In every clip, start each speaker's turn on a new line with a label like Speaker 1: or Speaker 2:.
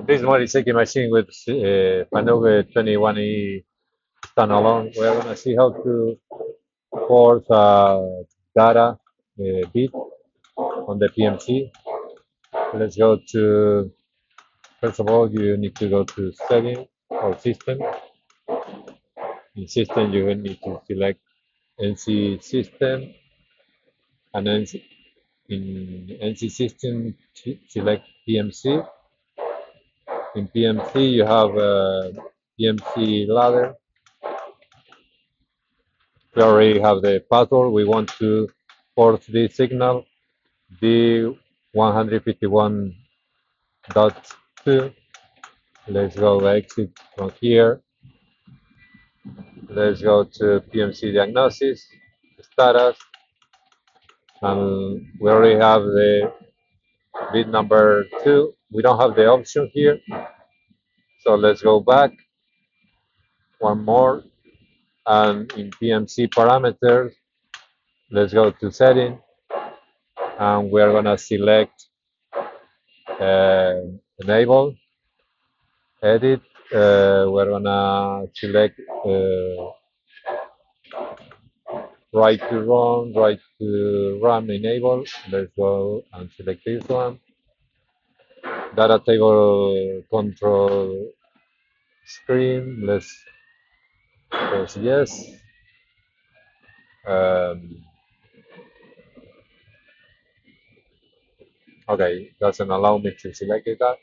Speaker 1: This Mori Seiki machine with Fanuc 21E standalone. We're gonna see how to force data bit on the PMC. Let's go to, first of all, you need to go to setting or system. In system, you will need to select NC system, and then in NC system, select PMC. In PMC, you have PMC ladder. We already have the password. We want to force this signal, D151.2. Let's go exit from here. Let's go to PMC diagnosis, status, and we already have the bit number 2. We don't have the option here, so let's go back one more, and in PMC parameters, let's go to setting, and we're gonna select enable, edit. We're gonna select right to run enable. Let's go and select this one. Data table control screen. Let's press yes. Okay, doesn't allow me to select that.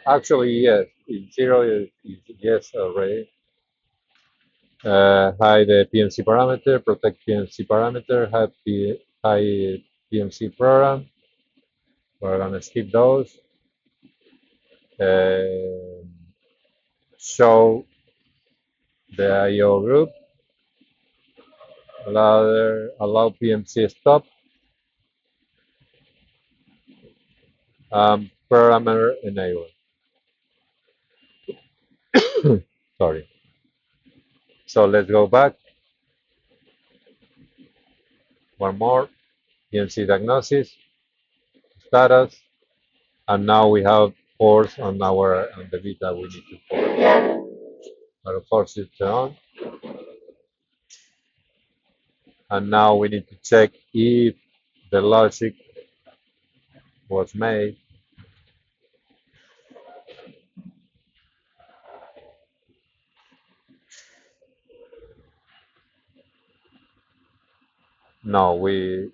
Speaker 1: Actually, yes. Zero is yes already. Hide the PMC parameter, protect PMC parameter, hide PMC program. We're gonna skip those. Show the IO group. Allow PMC stop. Parameter enable. Sorry. So let's go back. One more. PMC diagnosis, status, and now we have force on the bit that we need to force. Our force is on. And now we need to check if the logic was made. No, we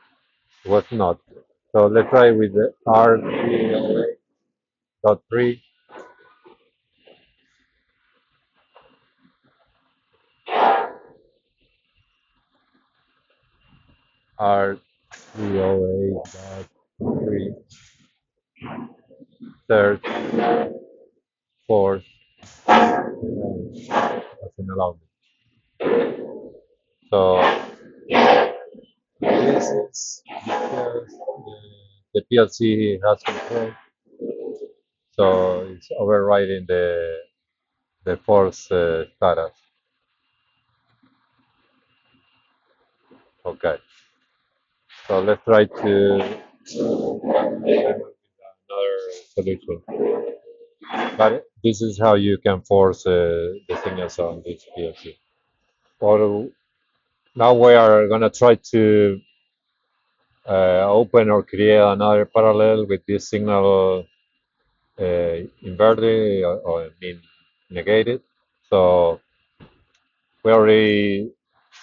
Speaker 1: was not. So let's try with the R308.3. R308.3. Third, fourth, doesn't allow me. So this is because the PLC has control, so it's overriding the force status. Okay, so let's try to another solution. But this is how you can force the signals on this PLC. Or now we are gonna try to open or create another parallel with this signal inverted or I mean negated. So we already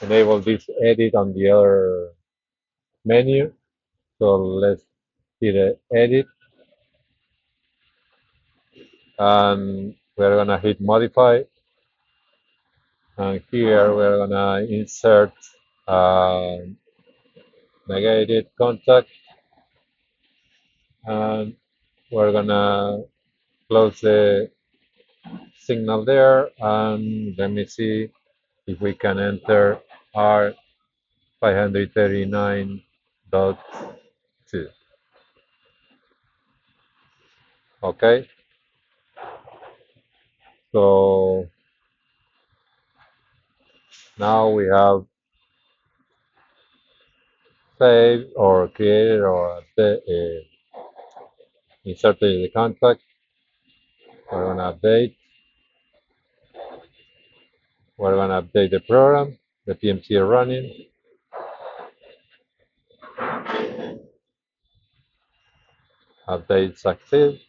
Speaker 1: enabled this edit on the other menu. So let's hit edit, and we're gonna hit modify, and here we're gonna insert negated contact, and we're gonna close the signal there, and let me see if we can enter R539.2. Okay, so now we have saved or created or inserted the contract. We're going to update. We're going to update the program. The PMC is running. Update succeed.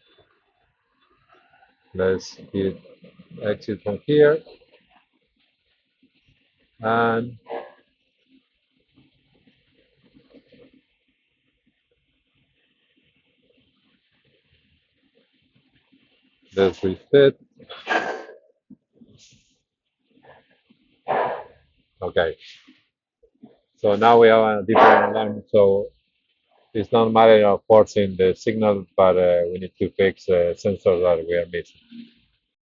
Speaker 1: Let's hit exit from here. And let's reset. Okay. So now we have a different alarm. So it's not a matter of forcing the signal, but we need to fix the sensor that we are missing.